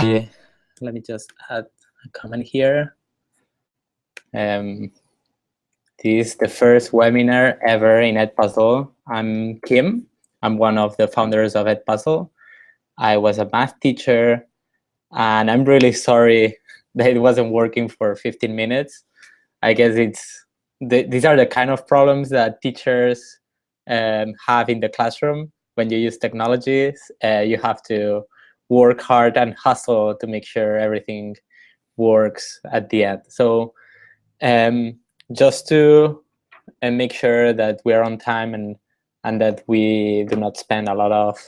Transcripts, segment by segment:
Yeah. Let me just add a comment here. This is the first webinar ever in Edpuzzle. I'm Kim. I'm one of the founders of Edpuzzle. I was a math teacher, and I'm really sorry that it wasn't working for 15 minutes. I guess these are the kind of problems that teachers have in the classroom. When you use technologies, you have to work hard and hustle to make sure everything works at the end. So just to make sure that we're on time and that we do not spend a lot of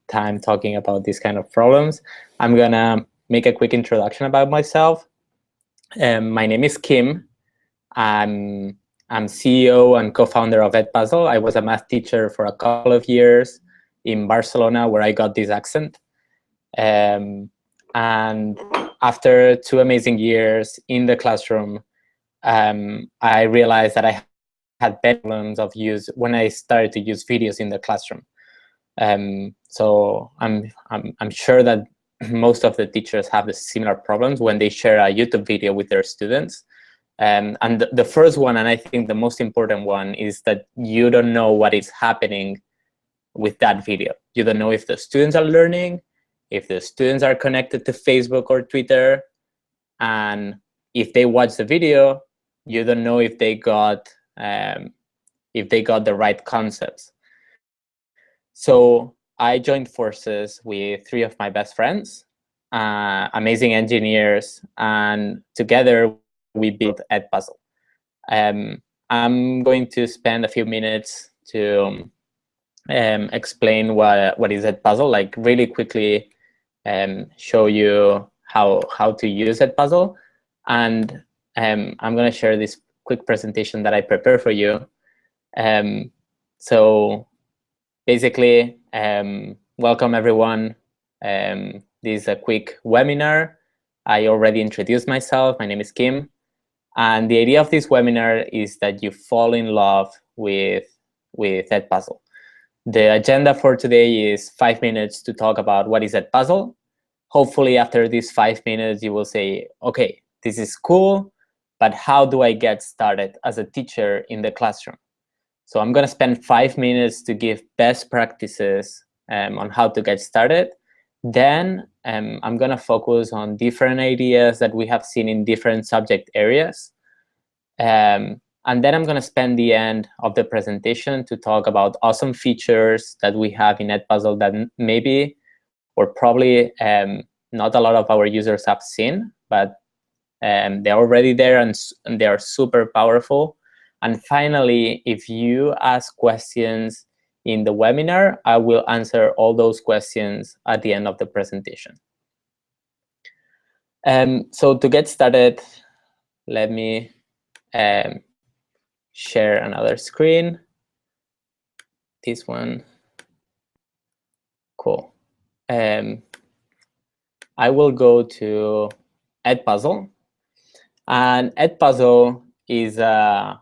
time talking about these kind of problems, I'm gonna make a quick introduction about myself. My name is Kim. I'm CEO and co-founder of Edpuzzle. I was a math teacher for a couple of years in Barcelona, where I got this accent. And after 2 amazing years in the classroom, I realized that I had problems of use when I started to use videos in the classroom. So I'm sure that most of the teachers have the similar problems when they share a YouTube video with their students. And the first one, and I think the most important one, is that you don't know what is happening with that video. You don't know if the students are learning, if the students are connected to Facebook or Twitter, and if they watch the video, you don't know if they got the right concepts. So I joined forces with 3 of my best friends, amazing engineers, and together we built Edpuzzle. I'm going to spend a few minutes to explain what is Edpuzzle, like really quickly show you how to use Edpuzzle. And I'm going to share this quick presentation that I prepared for you. So basically, welcome everyone. This is a quick webinar. I already introduced myself. My name is Kim. And the idea of this webinar is that you fall in love with Edpuzzle. The agenda for today is 5 minutes to talk about what is Edpuzzle. Hopefully, after these 5 minutes, you will say, okay, this is cool, but how do I get started as a teacher in the classroom? So I'm going to spend 5 minutes to give best practices on how to get started. Then I'm going to focus on different ideas that we have seen in different subject areas. And then I'm going to spend the end of the presentation to talk about awesome features that we have in Edpuzzle that maybe or probably not a lot of our users have seen, but they're already there and they are super powerful. And finally, if you ask questions in the webinar, I will answer all those questions at the end of the presentation. So to get started, let me share another screen. This one. Cool. I will go to Edpuzzle. And Edpuzzle is a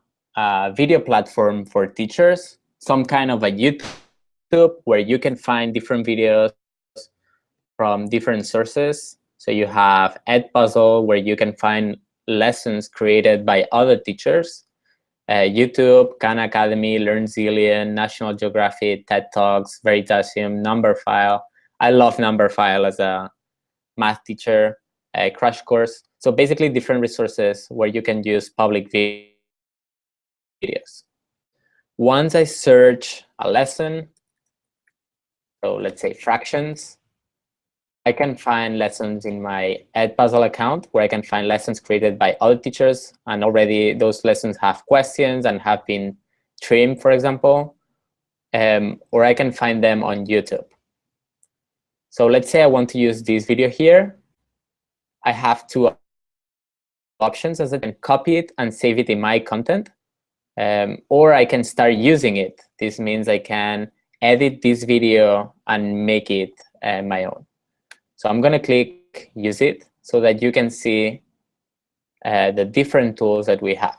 video platform for teachers, some kind of a YouTube where you can find different videos from different sources. So you have Edpuzzle, where you can find lessons created by other teachers. YouTube, Khan Academy, LearnZillion, National Geographic, TED Talks, Veritasium, Numberphile. I love Numberphile as a math teacher, Crash Course. So basically different resources where you can use public videos. Once I search a lesson, so let's say fractions, I can find lessons in my Edpuzzle account where I can find lessons created by other teachers, and already those lessons have questions and have been trimmed, for example, or I can find them on YouTube. So let's say I want to use this video here. I have 2 options, as I can copy it and save it in my content, or I can start using it. This means I can edit this video and make it my own. So I'm going to click use it so that you can see the different tools that we have.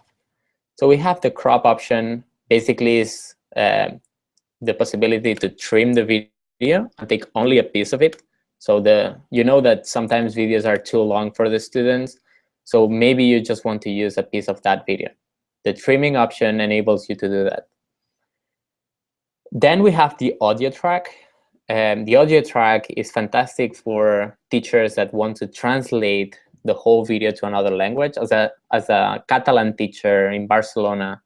So we have the crop option, basically is the possibility to trim the video and take only a piece of it. So you know that sometimes videos are too long for the students, so maybe you just want to use a piece of that video. The trimming option enables you to do that. Then we have the audio track. The audio track is fantastic for teachers that want to translate the whole video to another language. As a Catalan teacher in Barcelona,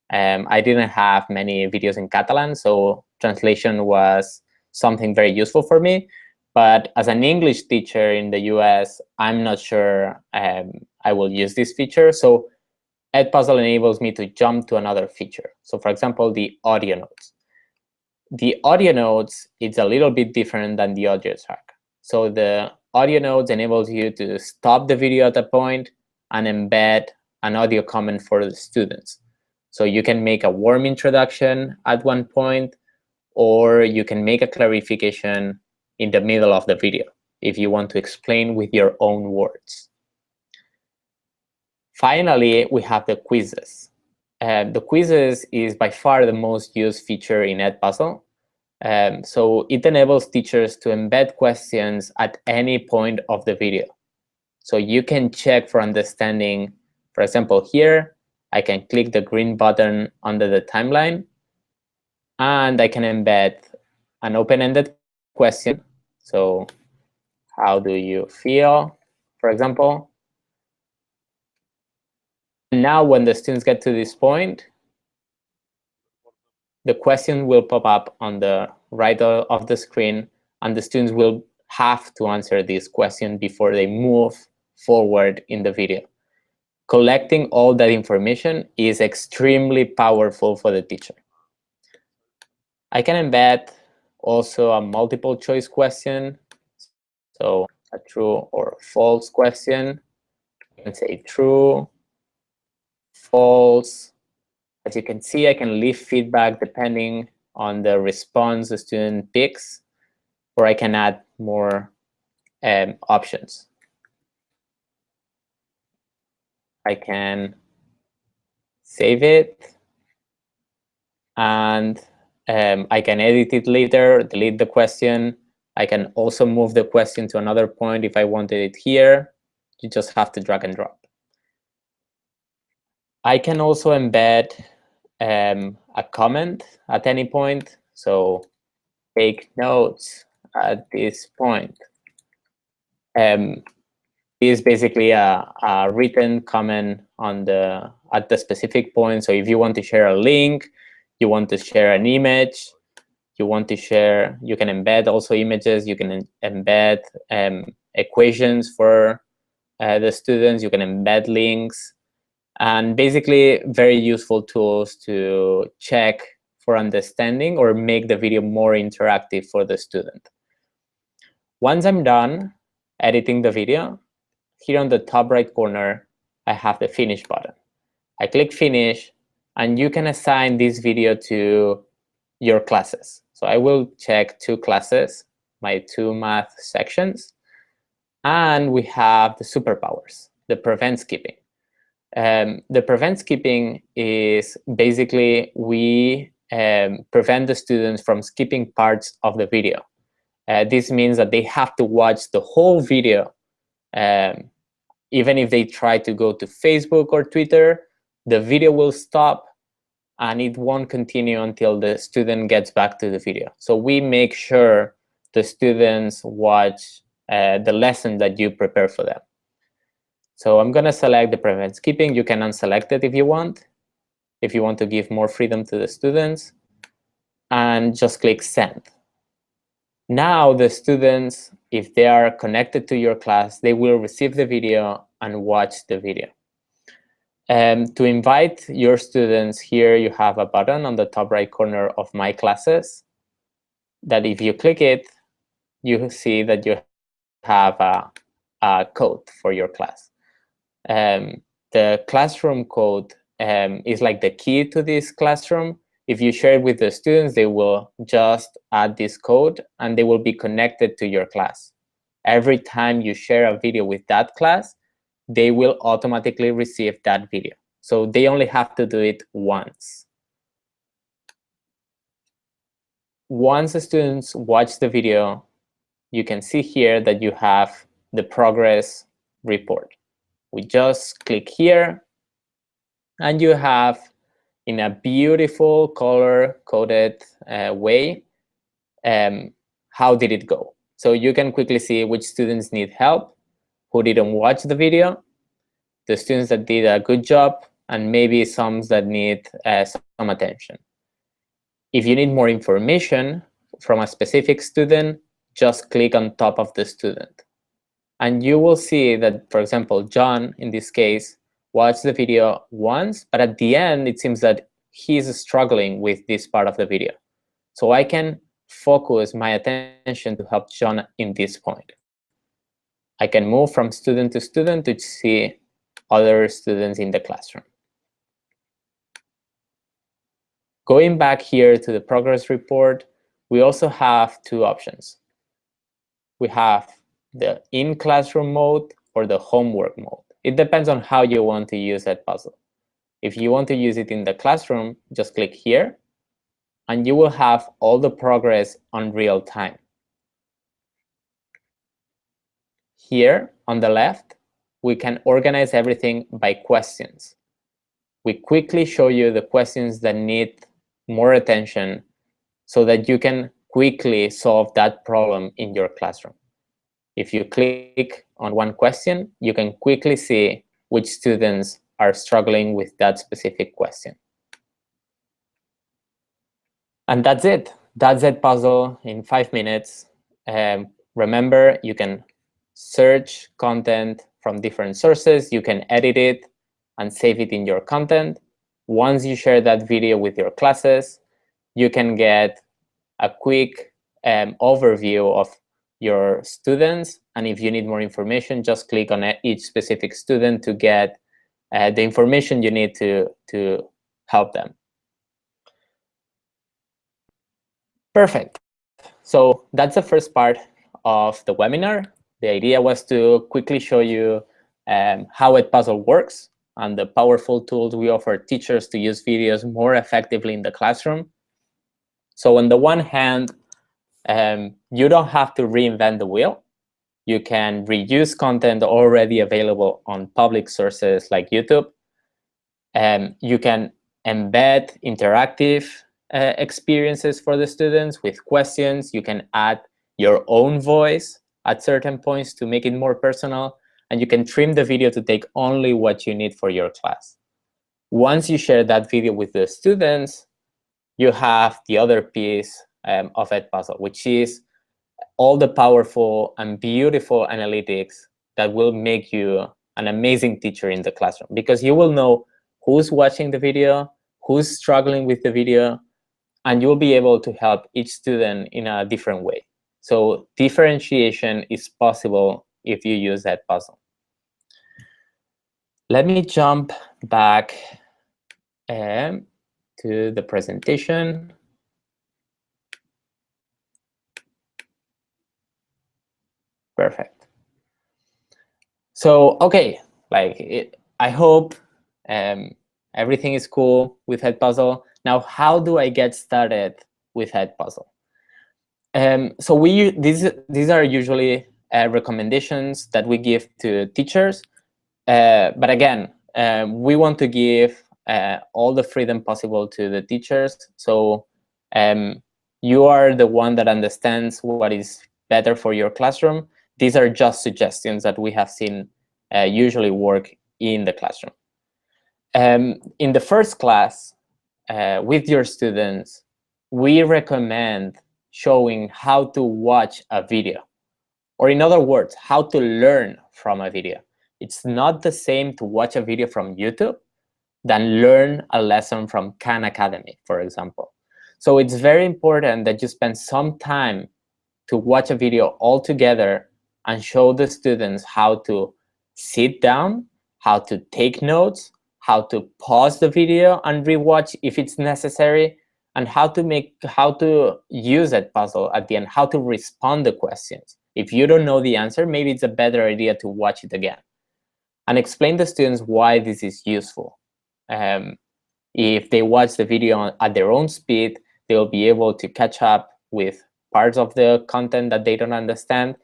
I didn't have many videos in Catalan, so translation was something very useful for me. But as an English teacher in the US, I'm not sure I will use this feature. So Edpuzzle enables me to jump to another feature. So for example, the audio notes. The audio notes, it's a little bit different than the audio track. So the audio notes enables you to stop the video at a point and embed an audio comment for the students. So you can make a warm introduction at one point, or you can make a clarification in the middle of the video if you want to explain with your own words. Finally, we have the quizzes. The quizzes is by far the most used feature in Edpuzzle. So it enables teachers to embed questions at any point of the video. So you can check for understanding. For example, here, I can click the green button under the timeline, and I can embed an open-ended question. So how do you feel, for example? Now, when the students get to this point, the question will pop up on the right of the screen, and the students will have to answer this question before they move forward in the video. Collecting all that information is extremely powerful for the teacher. I can embed also a multiple choice question. So a true or false question. I can say true, false. As you can see, I can leave feedback depending on the response the student picks, or I can add more options. I can save it, and I can edit it later, delete the question. I can also move the question to another point if I wanted it here. You just have to drag and drop. I can also embed a comment at any point. So take notes at this point. Is basically a written comment on at the specific point. So if you want to share a link, you want to share an image, you want to share, you can embed also images, you can embed equations for the students, you can embed links, and basically very useful tools to check for understanding or make the video more interactive for the student. Once I'm done editing the video, here on the top right corner, I have the finish button. I click finish, and you can assign this video to your classes. So I will check 2 classes, my 2 math sections, and we have the superpowers, the prevent skipping. The prevent skipping is basically we prevent the students from skipping parts of the video. This means that they have to watch the whole video. Even if they try to go to Facebook or Twitter, the video will stop and it won't continue until the student gets back to the video. So we make sure the students watch the lesson that you prepare for them. So I'm going to select the prevent skipping. You can unselect it if you want to give more freedom to the students, and just click send. Now the students, if they are connected to your class, they will receive the video and watch the video. To invite your students, here you have a button on the top right corner of My Classes that if you click it, you see that you have a code for your class. The classroom code is like the key to this classroom. If you share it with the students, they will just add this code and they will be connected to your class. Every time you share a video with that class, they will automatically receive that video. So they only have to do it once. Once the students watch the video, you can see here that you have the progress report. We just click here, and you have, in a beautiful color-coded way, how did it go. So you can quickly see which students need help, who didn't watch the video, the students that did a good job, and maybe some that need some attention. If you need more information from a specific student, just click on top of the student. And you will see that, for example, John, in this case, watched the video once, but at the end, it seems that he's struggling with this part of the video. So I can focus my attention to help John in this point. I can move from student to student to see other students in the classroom. Going back here to the progress report, we also have two options. We have the in-classroom mode or the homework mode. It depends on how you want to use Edpuzzle. If you want to use it in the classroom, just click here, and you will have all the progress on real time. Here on the left, we can organize everything by questions. We quickly show you the questions that need more attention so that you can quickly solve that problem in your classroom. If you click on one question, you can quickly see which students are struggling with that specific question. And that's it. That's Edpuzzle in 5 minutes. Remember, you can search content from different sources. You can edit it and save it in your content. Once you share that video with your classes, you can get a quick overview of your students. And if you need more information, just click on each specific student to get the information you need to help them. Perfect. So that's the first part of the webinar. The idea was to quickly show you how Edpuzzle works and the powerful tools we offer teachers to use videos more effectively in the classroom. So on the one hand, you don't have to reinvent the wheel. You can reuse content already available on public sources like YouTube. You can embed interactive experiences for the students with questions. You can add your own voice at certain points to make it more personal. And you can trim the video to take only what you need for your class. Once you share that video with the students, you have the other piece of Edpuzzle, which is all the powerful and beautiful analytics that will make you an amazing teacher in the classroom, because you will know who's watching the video, who's struggling with the video, and you'll be able to help each student in a different way. So differentiation is possible if you use Edpuzzle. Let me jump back to the presentation. Perfect. So, okay, I hope everything is cool with Edpuzzle. Now, how do I get started with Edpuzzle? So these are usually recommendations that we give to teachers. But again, we want to give all the freedom possible to the teachers. So you are the one that understands what is better for your classroom. These are just suggestions that we have seen usually work in the classroom. In the first class, with your students, we recommend showing how to watch a video. Or in other words, how to learn from a video. It's not the same to watch a video from YouTube than learn a lesson from Khan Academy, for example. So it's very important that you spend some time to watch a video all together and show the students how to sit down, how to take notes, how to pause the video and rewatch if it's necessary, and how to use Edpuzzle at the end, how to respond to questions. If you don't know the answer, maybe it's a better idea to watch it again. And explain to students why this is useful. If they watch the video at their own speed, they will be able to catch up with parts of the content that they don't understand,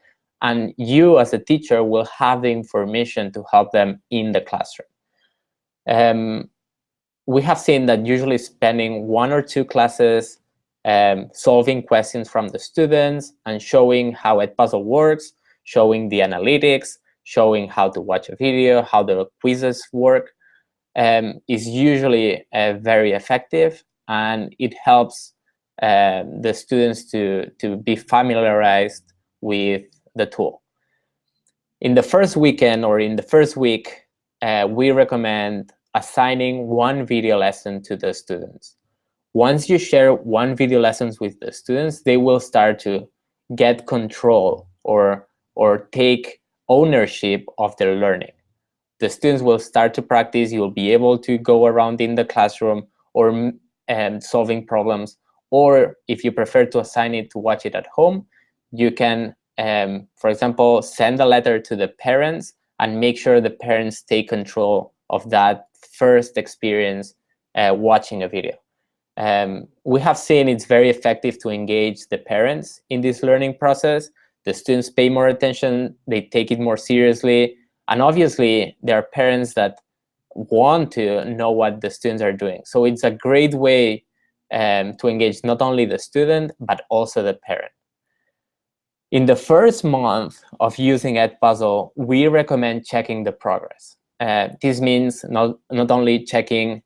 and you as a teacher will have the information to help them in the classroom. We have seen that usually spending 1 or 2 classes solving questions from the students and showing how Edpuzzle works, showing the analytics, showing how to watch a video, how the quizzes work, is usually very effective, and it helps the students to be familiarized with the tool. In the first weekend or in the first week, we recommend assigning 1 video lesson to the students. Once you share 1 video lessons with the students, they will start to get control or take ownership of their learning. The students will start to practice. You'll be able to go around in the classroom or solving problems. Or if you prefer to assign it to watch it at home, you can, for example, send a letter to the parents and make sure the parents take control of that first experience watching a video. We have seen it's very effective to engage the parents in this learning process. The students pay more attention, they take it more seriously, and obviously there are parents that want to know what the students are doing. So it's a great way to engage not only the student, but also the parent. In the first month of using Edpuzzle, we recommend checking the progress. This means not only checking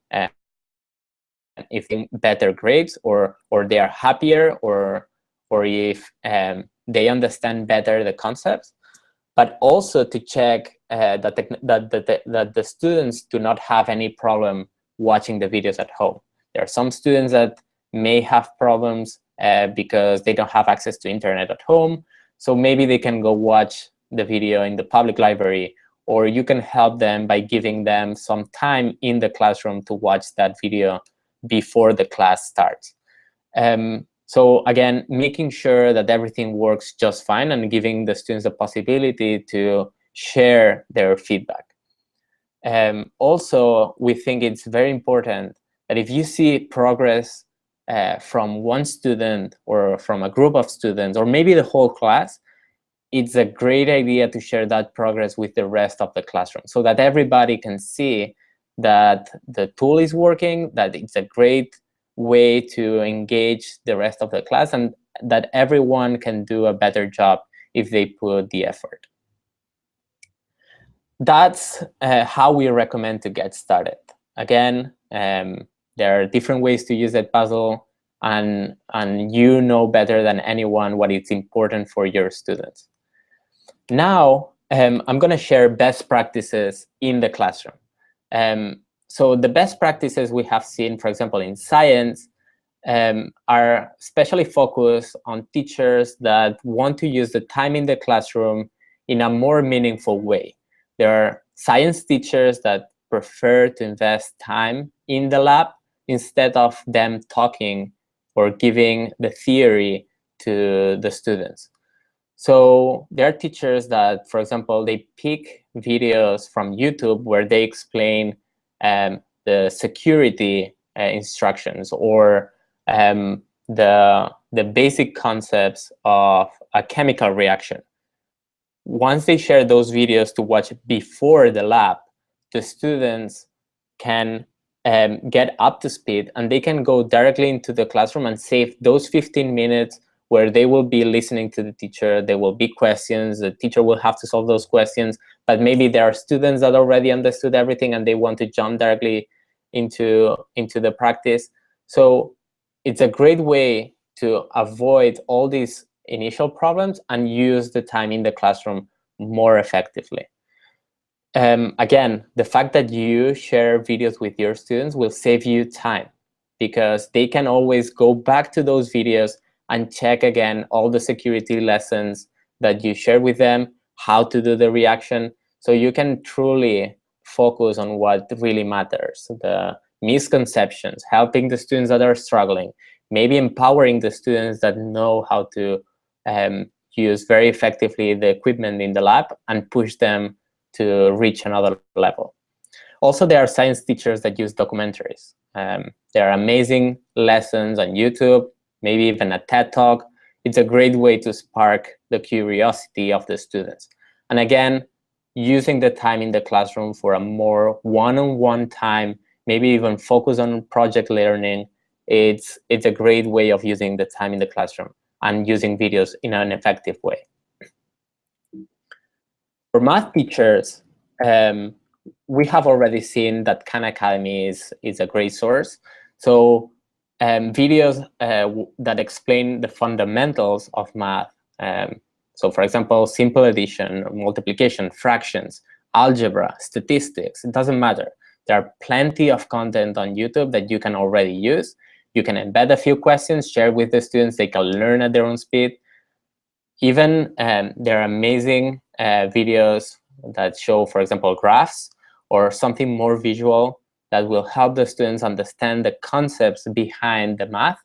if they better grades or they are happier or if they understand better the concepts, but also to check that the students do not have any problem watching the videos at home. There are some students that may have problems because they don't have access to internet at home, so maybe they can go watch the video in the public library, or you can help them by giving them some time in the classroom to watch that video before the class starts. So again, making sure that everything works just fine and giving the students the possibility to share their feedback. Also, we think it's very important that if you see progress from one student or from a group of students, or maybe the whole class, it's a great idea to share that progress with the rest of the classroom so that everybody can see that the tool is working, that it's a great way to engage the rest of the class, and that everyone can do a better job if they put the effort. That's how we recommend to get started. Again, there are different ways to use Edpuzzle, and you know better than anyone what is important for your students. Now, I'm going to share best practices in the classroom. So the best practices we have seen, for example, in science, are especially focused on teachers that want to use the time in the classroom in a more meaningful way. There are science teachers that prefer to invest time in the lab instead of them talking or giving the theory to the students. So there are teachers that, for example, they pick videos from YouTube where they explain the security instructions or the basic concepts of a chemical reaction. Once they share those videos to watch before the lab, the students can get up to speed, and they can go directly into the classroom and save those 15 minutes where they will be listening to the teacher. There will be questions. The teacher will have to solve those questions, but maybe there are students that already understood everything and they want to jump directly into the practice. So it's a great way to avoid all these initial problems and use the time in the classroom more effectively. Again, the fact that you share videos with your students will save you time, because they can always go back to those videos and check again all the security lessons that you share with them, how to do the reaction, so you can truly focus on what really matters, the misconceptions, helping the students that are struggling, maybe empowering the students that know how to use very effectively the equipment in the lab and push them to reach another level. Also, there are science teachers that use documentaries. There are amazing lessons on YouTube, maybe even a TED Talk. it's a great way to spark the curiosity of the students. And again, using the time in the classroom for a more one-on-one time, maybe even focus on project learning, it's a great way of using the time in the classroom and using videos in an effective way. For math teachers, we have already seen that Khan Academy is a great source. So videos that explain the fundamentals of math. So for example, simple addition, multiplication, fractions, algebra, statistics, it doesn't matter. There are plenty of content on YouTube that you can already use. You can embed a few questions, share with the students, they can learn at their own speed. Even there are amazing videos that show, for example, graphs or something more visual that will help the students understand the concepts behind the math.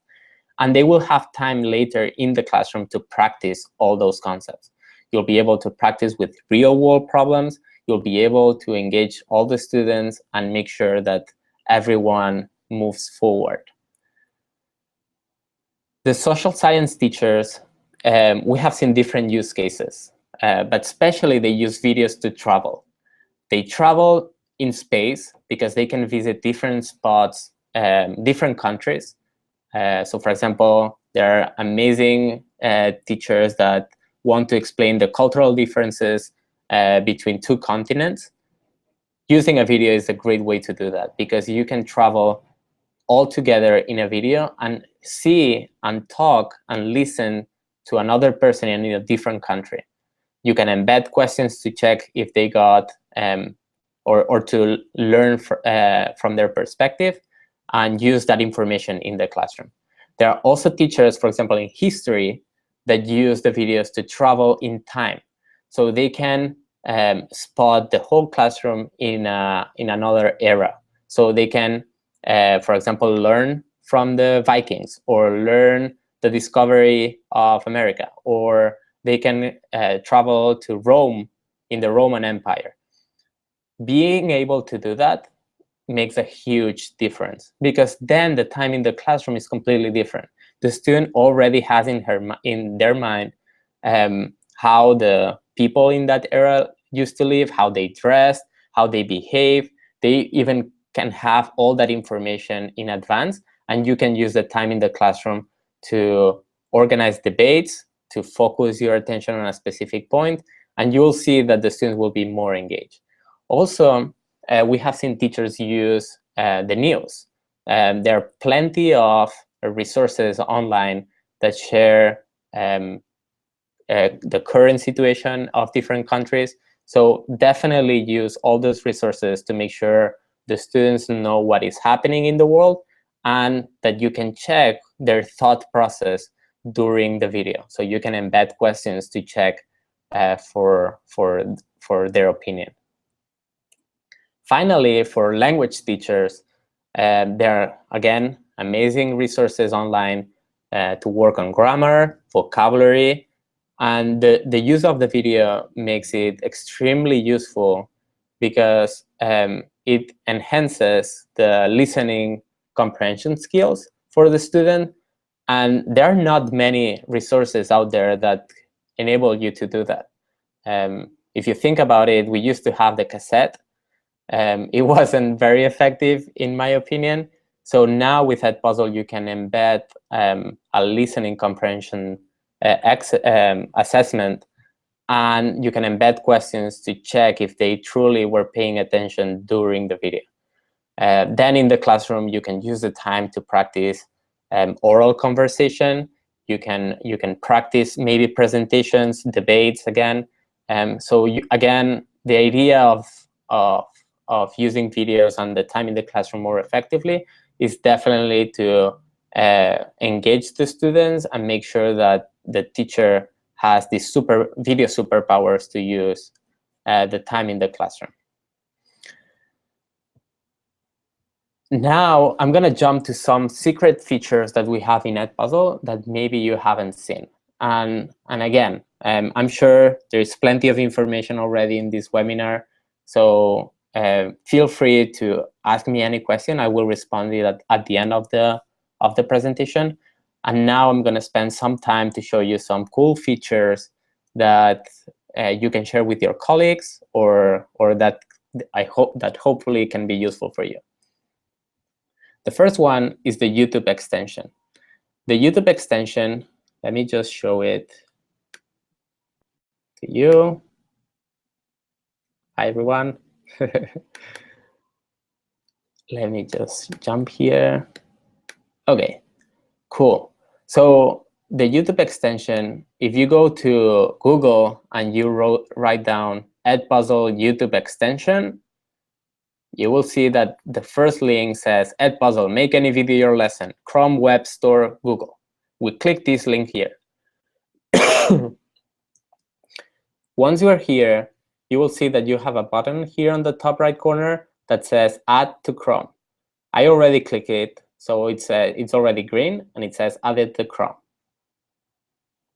And they will have time later in the classroom to practice all those concepts. You'll be able to practice with real-world problems. You'll be able to engage all the students and make sure that everyone moves forward. The social science teachers, we have seen different use cases, but especially they use videos to travel. They travel in space because they can visit different spots, different countries. So for example, there are amazing teachers that want to explain the cultural differences between two continents. Using a video is a great way to do that because you can travel all together in a video and see and talk and listen to another person in a different country. You can embed questions to check if they got, or to learn from their perspective and use that information in the classroom. There are also teachers, for example, in history, that use the videos to travel in time. So they can spot the whole classroom in another era. So they can, for example, learn from the Vikings or learn the discovery of America, or they can travel to Rome in the Roman Empire. Being able to do that makes a huge difference because then the time in the classroom is completely different. The student already has in their mind how the people in that era used to live, how they dressed, how they behave. They even can have all that information in advance, and you can use the time in the classroom to organize debates, to focus your attention on a specific point, and you'll see that the students will be more engaged. Also, we have seen teachers use the news. There are plenty of resources online that share the current situation of different countries. So definitely use all those resources to make sure the students know what is happening in the world and that you can check their thought process during the video. So you can embed questions to check for their opinion. Finally, for language teachers, there are, again, amazing resources online to work on grammar, vocabulary, and the use of the video makes it extremely useful because it enhances the listening comprehension skills for the student. And there are not many resources out there that enable you to do that. If you think about it, we used to have the cassette. It wasn't very effective, in my opinion. So now with Edpuzzle, you can embed a listening comprehension assessment, and you can embed questions to check if they truly were paying attention during the video. Then in the classroom, you can use the time to practice oral conversation. You can practice maybe presentations, debates again. So again, the idea of using videos and the time in the classroom more effectively is definitely to engage the students and make sure that the teacher has these video superpowers to use the time in the classroom. Now, I'm going to jump to some secret features that we have in Edpuzzle that maybe you haven't seen. And again, I'm sure there's plenty of information already in this webinar. So feel free to ask me any question. I will respond to it at the end of the presentation. And now I'm going to spend some time to show you some cool features that you can share with your colleagues, or that I hope that hopefully can be useful for you. The first one is the YouTube extension. The YouTube extension, let me just show it to you. Hi, everyone. Let me just jump here. OK, cool. So the YouTube extension, if you go to Google and you write down Edpuzzle YouTube extension, you will see that the first link says Edpuzzle, make any video or lesson, Chrome Web Store, Google. We click this link here. Once you are here, you will see that you have a button here on the top right corner that says Add to Chrome. I already clicked it, so it's already green, and it says Added to Chrome.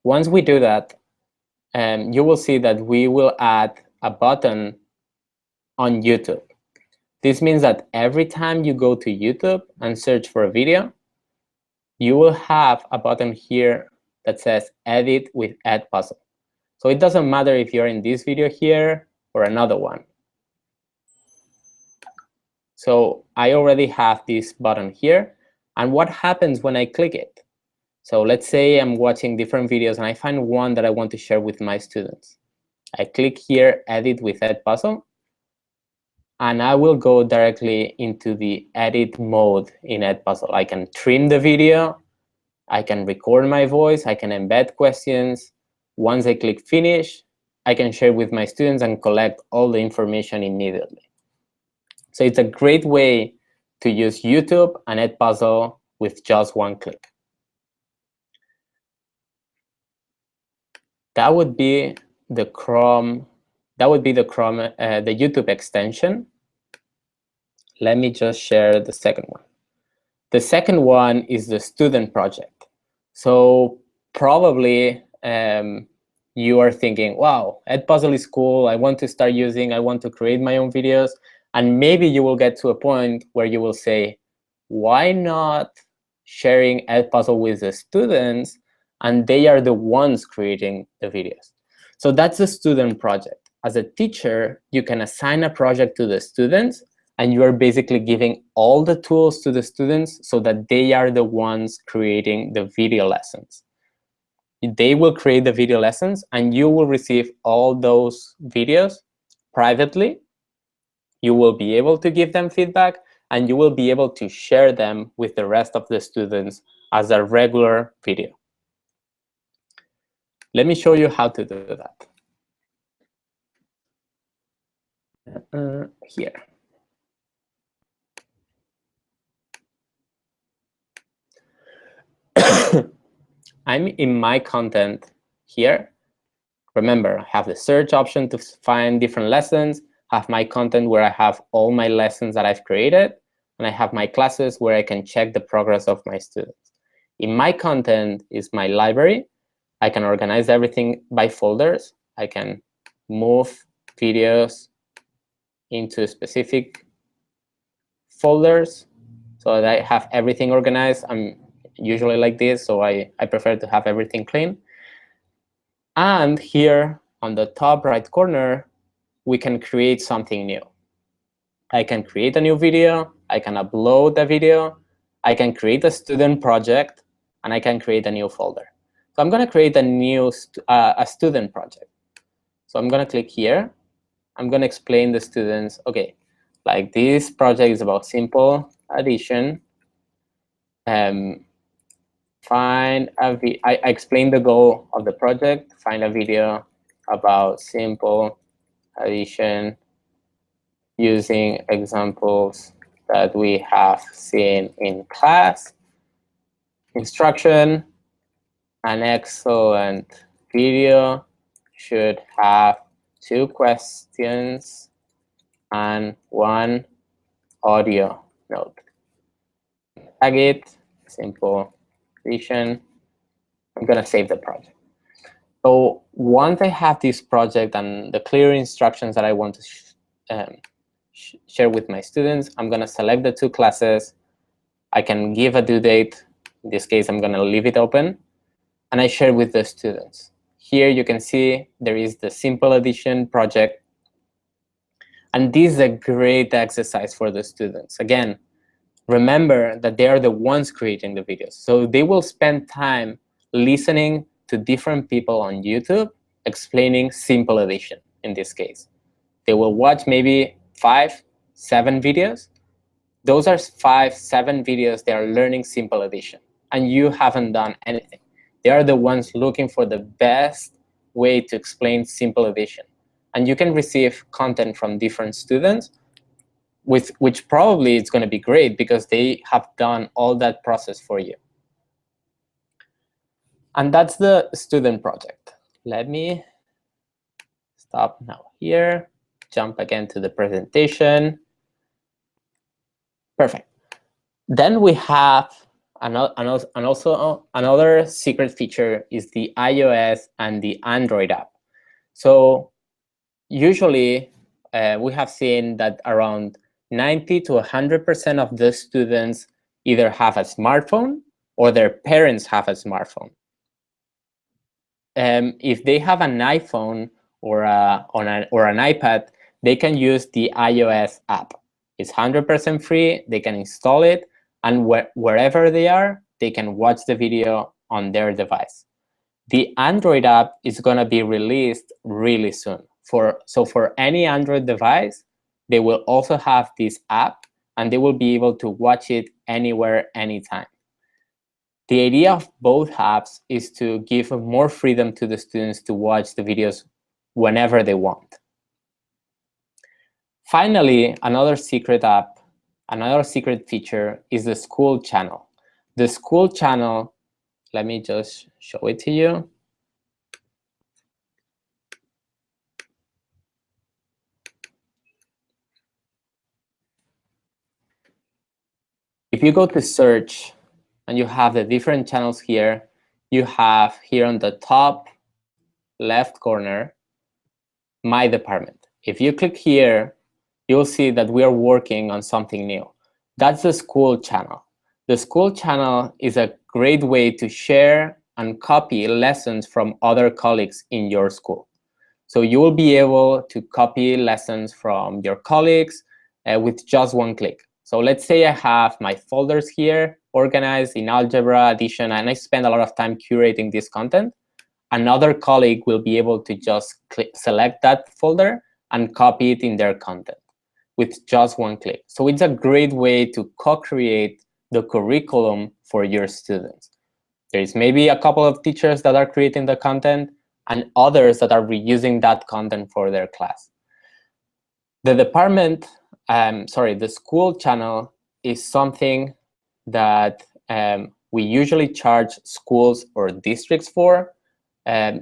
Once we do that, you will see that we will add a button on YouTube. This means that every time you go to YouTube and search for a video, you will have a button here that says Edit with Edpuzzle. So it doesn't matter if you're in this video here or another one. So I already have this button here. And what happens when I click it? So let's say I'm watching different videos and I find one that I want to share with my students. I click here, Edit with Edpuzzle, and I will go directly into the edit mode in Edpuzzle. I can trim the video, I can record my voice, I can embed questions. Once I click Finish, I can share with my students and collect all the information immediately. So it's a great way to use YouTube and Edpuzzle with just one click. That would be the Chrome. That would be the YouTube extension. Let me just share the second one. The second one is the student project. So probably you are thinking, wow, Edpuzzle is cool. I want to start using, I want to create my own videos. And maybe you will get to a point where you will say, why not sharing Edpuzzle with the students, and they are the ones creating the videos? So that's the student project. As a teacher, you can assign a project to the students, and you are basically giving all the tools to the students so that they are the ones creating the video lessons. They will create the video lessons, and you will receive all those videos privately. You will be able to give them feedback, and you will be able to share them with the rest of the students as a regular video. Let me show you how to do that. Here. I'm in my content here. Remember, I have the search option to find different lessons, have my content where I have all my lessons that I've created, and I have my classes where I can check the progress of my students. In my content is my library. I can organize everything by folders. I can move videos into specific folders so that I have everything organized. I'm usually like this, so I prefer to have everything clean. And here on the top right corner, we can create something new. I can create a new video, I can upload a video, I can create a student project, and I can create a new folder. So I'm going to create a new student project. So I'm going to click here. I'm going to explain the students, OK, like this project is about simple addition. I explain the goal of the project, find a video about simple addition using examples that we have seen in class. Instruction: an excellent video should have 2 questions and 1 audio note. Tag it, simple addition. I'm going to save the project. So once I have this project and the clear instructions that I want to share with my students, I'm going to select the 2 classes. I can give a due date In this case, I'm going to leave it open, and I share with the students. Here you can see there is the simple addition project, and this is a great exercise for the students. Again, remember that they are the ones creating the videos, so they will spend time listening to different people on YouTube explaining simple addition. In this case, they will watch maybe 5, 7 videos. Those are 5, 7 videos they are learning simple addition, and you haven't done anything. They are the ones looking for the best way to explain simple addition. And you can receive content from different students, which probably is going to be great because they have done all that process for you. And that's the student project. Let me stop now here, jump again to the presentation. Perfect. Then we have another secret feature is the iOS and the Android app. So usually we have seen that around 90 to 100% of the students either have a smartphone or their parents have a smartphone. If they have an iPhone or an iPad, they can use the iOS app. It's 100% free. They can install it, and wherever they are, they can watch the video on their device. The Android app is going to be released really soon. So for any Android device, they will also have this app, and they will be able to watch it anywhere, anytime. The idea of both apps is to give more freedom to the students to watch the videos whenever they want. Finally, another secret feature is the school channel. The school channel, let me just show it to you. If you go to search and you have the different channels here, you have here on the top left corner, my department. If you click here, you'll see that we are working on something new. That's the school channel. The school channel is a great way to share and copy lessons from other colleagues in your school. So you will be able to copy lessons from your colleagues with just one click. So let's say I have my folders here organized in algebra, addition, and I spend a lot of time curating this content. Another colleague will be able to just select that folder and copy it in their content with just one click. So it's a great way to co-create the curriculum for your students. There is maybe a couple of teachers that are creating the content and others that are reusing that content for their class. The school channel is something that we usually charge schools or districts for.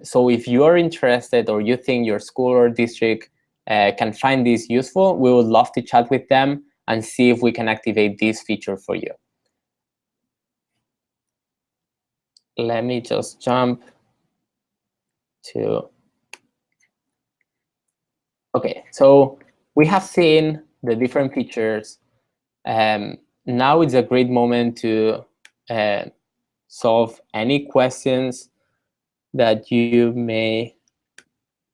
So if you are interested or you think your school or district can find this useful, we would love to chat with them and see if we can activate this feature for you. Let me just jump to... Okay, so we have seen the different features. Now it's a great moment to solve any questions that you may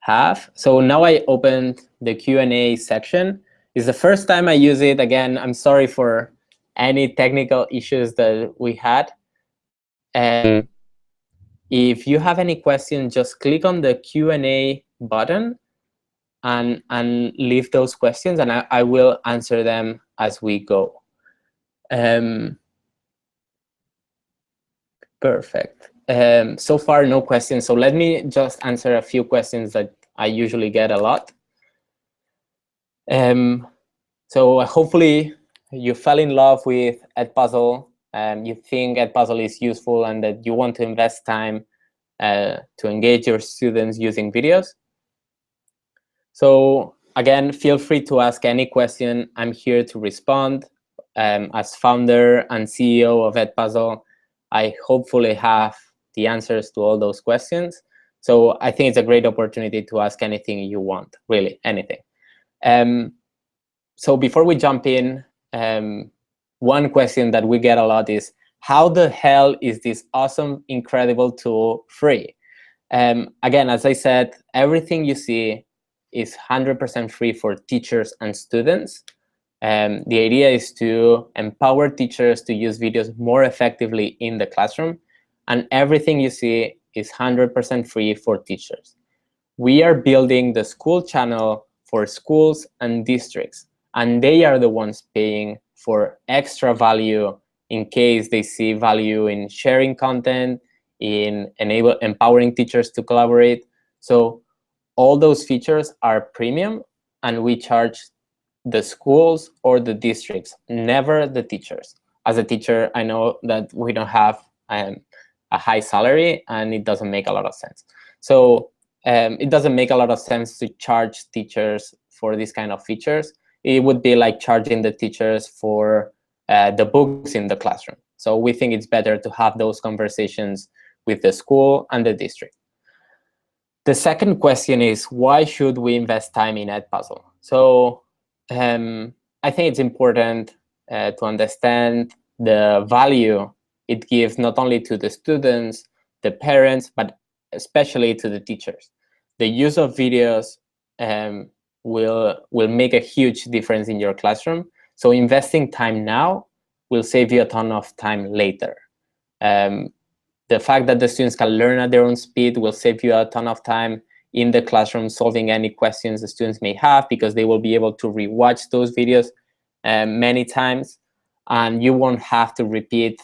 have. So now I opened the Q&A section. It's the first time I use it. Again, I'm sorry for any technical issues that we had. And if you have any questions, just click on the Q&A button and leave those questions, and I will answer them as we go. Perfect. So far, no questions. So let me just answer a few questions that I usually get a lot. So hopefully you fell in love with Edpuzzle, you think Edpuzzle is useful, and that you want to invest time to engage your students using videos. So again, feel free to ask any question. I'm here to respond. As founder and CEO of Edpuzzle, I hopefully have the answers to all those questions. So I think it's a great opportunity to ask anything you want, really, anything. So before we jump in, one question that we get a lot is, how the hell is this awesome, incredible tool free? Again, as I said, everything you see is 100% free for teachers and students. The idea is to empower teachers to use videos more effectively in the classroom, and everything you see is 100% free for teachers. We are building the school channel for schools and districts, and they are the ones paying for extra value in case they see value in sharing content, in empowering teachers to collaborate. So all those features are premium, and we charge the schools or the districts, never the teachers. As a teacher, I know that we don't have a high salary, and it doesn't make a lot of sense. So it doesn't make a lot of sense to charge teachers for these kind of features. It would be like charging the teachers for the books in the classroom. So we think it's better to have those conversations with the school and the district. The second question is, why should we invest time in Edpuzzle? So I think it's important to understand the value it gives not only to the students, the parents, but especially to the teachers. The use of videos will make a huge difference in your classroom. So investing time now will save you a ton of time later. The fact that the students can learn at their own speed will save you a ton of time in the classroom solving any questions the students may have, because they will be able to rewatch those videos many times, and you won't have to repeat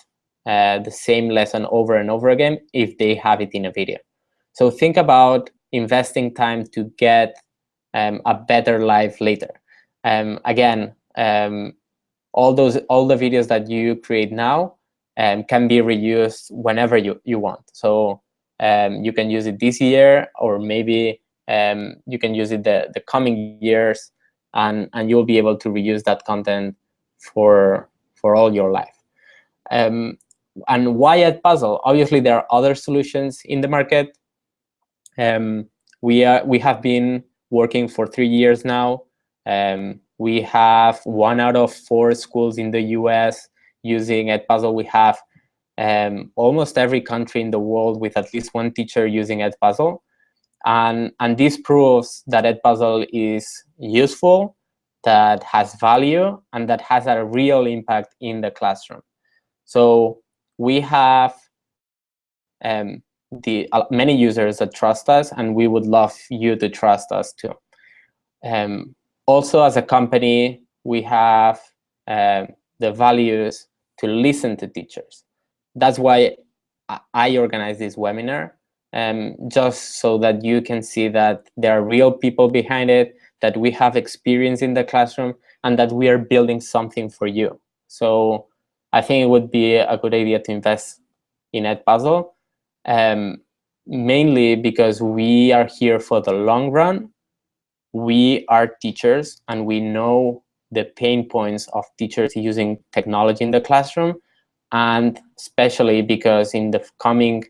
the same lesson over and over again if they have it in a video. So think about investing time to get a better life later. Again, all the videos that you create now can be reused whenever you want. So you can use it this year, or maybe you can use it the coming years, and you'll be able to reuse that content for all your life. And why Edpuzzle? Obviously, there are other solutions in the market. We have been working for 3 years now. We have 1 out of 4 schools in the US using Edpuzzle. We have almost every country in the world with at least one teacher using Edpuzzle. And this proves that Edpuzzle is useful, that has value, and that has a real impact in the classroom. So we have many users that trust us, and we would love you to trust us too. Also, as a company, we have the values to listen to teachers. That's why I organize this webinar, just so that you can see that there are real people behind it, that we have experience in the classroom, and that we are building something for you. So I think it would be a good idea to invest in Edpuzzle, mainly because we are here for the long run. We are teachers, and we know the pain points of teachers using technology in the classroom, and especially because in the coming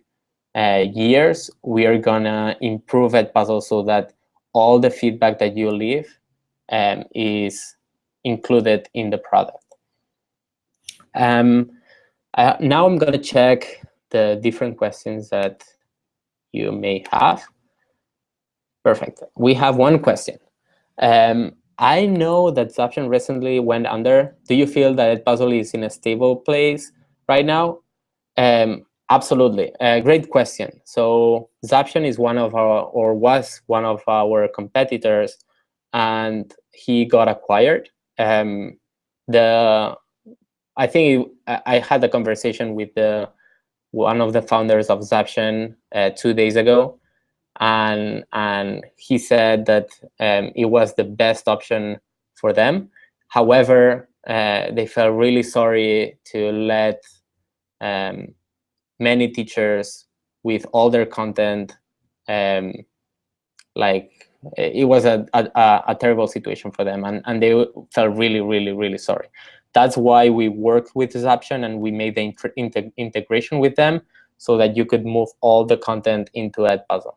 years, we are gonna improve Edpuzzle so that all the feedback that you leave is included in the product. Now I'm gonna check the different questions that you may have. Perfect. We have one question. I know that Zaption recently went under. Do you feel that Edpuzzle is in a stable place right now? Absolutely. Great question. So Zaption is one of our, or was one of our competitors, and he got acquired. I think I had a conversation with one of the founders of Zaption 2 days ago, and he said that it was the best option for them. However, they felt really sorry to let many teachers with all their content, like it was a terrible situation for them, and they felt really, really, really sorry. That's why we worked with Zaption, and we made the integration with them so that you could move all the content into Edpuzzle.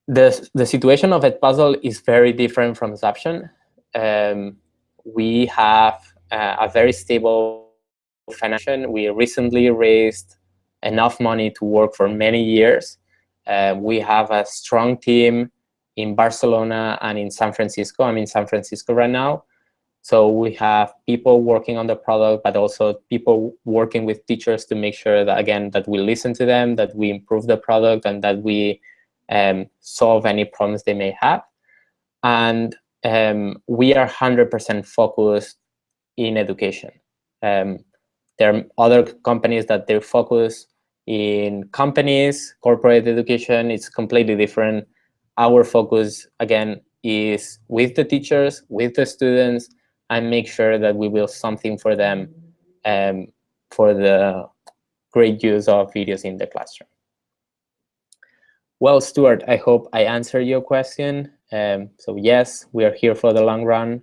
The situation of Edpuzzle is very different from Zaption. We have a very stable financial, we recently raised enough money to work for many years. We have a strong team in Barcelona and in San Francisco. I'm in San Francisco right now. So we have people working on the product, but also people working with teachers to make sure that, again, that we listen to them, that we improve the product, and that we solve any problems they may have. And we are 100% focused in education. There are other companies that they focus in companies, corporate education. It's completely different. Our focus, again, is with the teachers, with the students, and make sure that we build something for them for the great use of videos in the classroom. Well, Stuart, I hope I answered your question. So yes, we are here for the long run.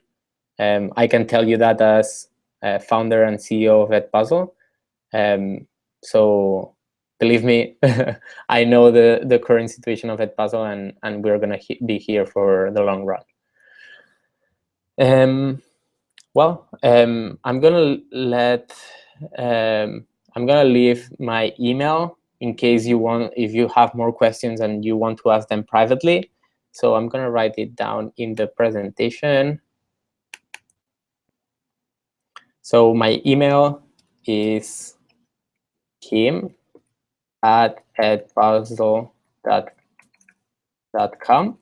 I can tell you that as founder and CEO of Edpuzzle. So believe me, I know the current situation of Edpuzzle, and we're going to be here for the long run. I'm gonna leave my email in case if you have more questions and you want to ask them privately. So I'm gonna write it down in the presentation. So my email is kim@edpuzzle.com.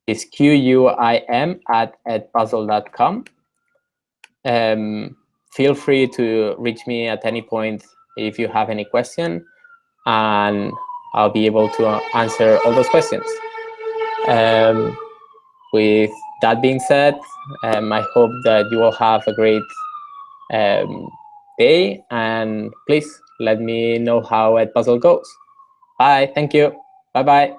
It's QUIM@edpuzzle.com. Feel free to reach me at any point if you have any question, and I'll be able to answer all those questions. With that being said, I hope that you will have a great day, and please let me know how Edpuzzle goes. Bye. Thank you. Bye-bye.